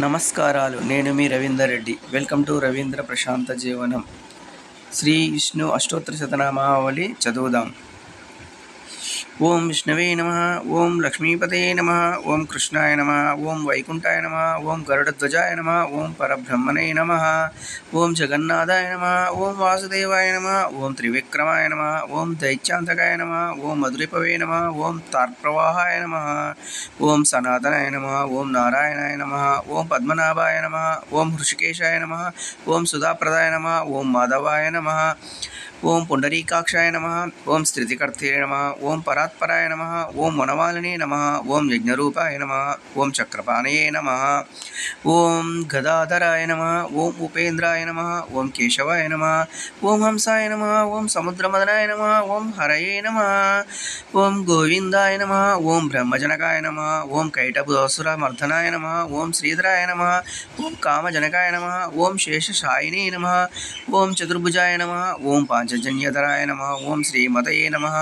నమస్కారాలు. నేను మీ Ravinder Reddy. Welcome to Ravindra ప్రశాంత జీవనం. శ్రీ విష్ణు అష్టోత్తర శతనామావళి చదువుదాం. ఓం విష్ణవే నమః. ఓం లక్ష్మీపతయే నమః. ఓం కృష్ణాయ నమః. ఓం వైకుంఠాయ నమః. ఓం గరుడధ్వజాయ నమః. ఓం పరబ్రహ్మణే నమః. ఓం జగన్నాథాయ నమః. ఓం వాసుదేవాయ నమః. ఓం త్రివిక్రమాయ నమః. ఓం దైత్యాంతకాయ నమః. ఓం మధురిపవే నమః. ఓం తార్ప్రవాహాయ నమః. ఓం సనాతనాయ నమః. ఓం నారాయణాయ నమః. ఓం పద్మనాభాయ నమః. ఓం హృషికేశాయ నమః. ఓం సుధాప్రదాయ నమః. ఓం మాధవాయ నమః. ఓం పుండరీకాక్షాయ నమః. ఓం స్థితికర్తే నమః. ఓం పరాత్పరాయ నమః. ఓం వనమాలినే నమః. ఓం యజ్ఞరూపాయ నమః. ఓం చక్రపాణయే నమః. ఓం గదాధరాయ నమః. ఓం ఉపేంద్రాయ నమః. ఓం కేశవాయ నమః. ఓం హంసాయ నమః. ఓం సముద్రమదనాయ నమః. ఓం హరయే నమః. ఓం గోవిందాయ నమః. ఓం బ్రహ్మజనకాయ నమః. ఓం కైటభాసురమర్దనాయ నమః. ఓం శ్రీధరాయ నమః. ఓం కామజనకాయ నమః. ఓం శేషశాయినే నమః. ఓం చతుర్భుజాయ నమః. ఓం పాంచజన్యధరాయ నమః. ఓం శ్రీమతయే నమః.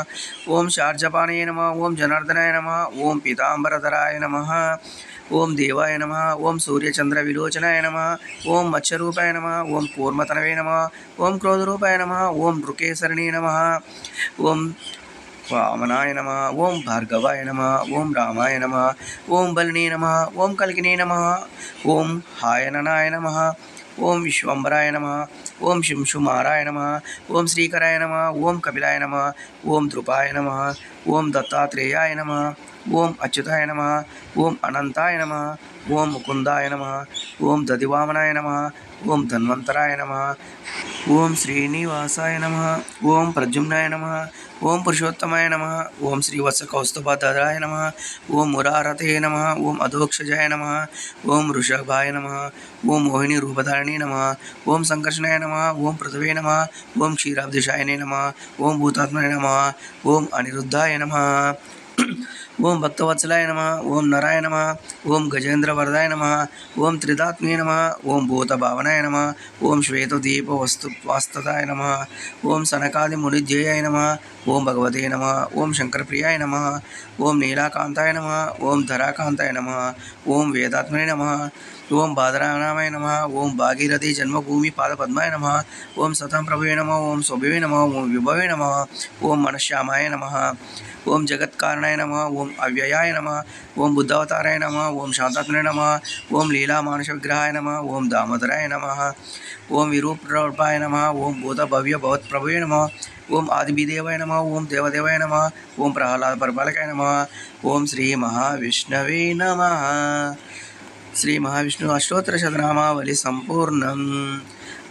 ఓం శార్జపాణయే నమః. ఓం జనార్దనాయ నమః. ఓం పీతాంబరధరాయ నమః. ఓం దేవాయ నమః. ఓం సూర్యచంద్ర విలోచనాయ నమః. ఓం మత్స్యరూపాయ నమః. ఓం కూర్మతనవే నమః. ఓం క్రోధరూపాయ నమః. ఓం నృకేసరిణే నమః. ఓం వామనాయ నమః. ఓం భార్గవాయ నమః. ఓం రామాయ నమః. ఓం బలినే నమః. ఓం కల్కినే నమః. ఓం హాయననాయ నమః. ఓం విశ్వంబరాయ నమః. ఓం శింశుమారాయ నమః. ఓం శ్రీకరాయ నమః. ఓం కపిలాయ నమః. ఓం ధృపాయ నమః. ఓం దత్తాత్రేయాయ నమః. ఓం అచ్యుతాయ నమః. ఓం అనంతాయ నమః. ఓం ముకుందాయ నమః. ఓం దదివామనాయ నమః. ఓం ధన్వంతరాయ నమః. ఓం శ్రీనివాసాయ నమః. ఓం ప్రద్యుమ్నాయ నమః. ఓం పురుషోత్తమాయ నమః. ఓం శ్రీవత్సకౌస్తుభధరాయ నమః. ఓం మురారతే నమః. ఓం అధోక్షజాయ నమః. ఓం వృషభాయ నమః. ఓం మోహిని రూపధారిణే నమః. ఓం సంకర్షణాయ నమః. ఓం పృథివే నమః. ఓం క్షీరాబ్ధిశాయనే నమః. ఓం భూతాత్మనే నమః. ఓం అనిరుద్ధాయ నమః. ఓం భక్తవత్సలాయ నమః. ఓం నరాయ నమః. ఓం గజేంద్రవరదాయ నమః. ఓం త్రిదాత్మే నమః. ఓం భూతభావనాయ నమః. ఓం శ్వేతదీపవాస్తదాయ నమః. ఓం సనకాదిమునిధ్యేయాయ నమః. ఓం భగవతే నమః. ఓం శంకరప్రియాయ నమః. ఓం నీలాకాంతాయ నమః. ఓం ధరాకాంతాయ నమః. ఓం వేదాత్మనే నమః. ఓం బాదరానామాయ నమః. ఓం భాగీరథి జన్మభూమి పాదపద్మాయ నమః. ఓం సతం ప్రభువే నమః. ఓం శోభవే నమః. ఓం విభవే నమః. ఓం మనశ్యామాయ నమః. ఓం జగత్కారణాయ నమః. ఓం అవ్యయాయ నమః. ఓం బుద్ధావతారాయ నమః. ఓం శాంతాత్మనే నమః. ఓం లీలామానుష విగ్రహాయ నమః. ఓం దామోదరాయ నమః. ఓం విరూపాయ నమః. ఓం భూతభవ్య భవత్ప్రభవే నమః. ఓం ఆదిభిదేవాయ నమః. ఓం దేవదేవాయ నమః. ఓం ప్రహ్లాద పరిపాలకాయ నమః. ఓం శ్రీ మహావిష్ణవే నమః. శ్రీ మహావిష్ణు అష్టోత్తర శతనామావళి సంపూర్ణం.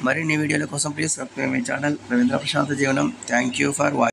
మరిన్ని వీడియోల కోసం please subscribe my channel Ravindra ప్రశాంత జీవనం. Thank you for watching.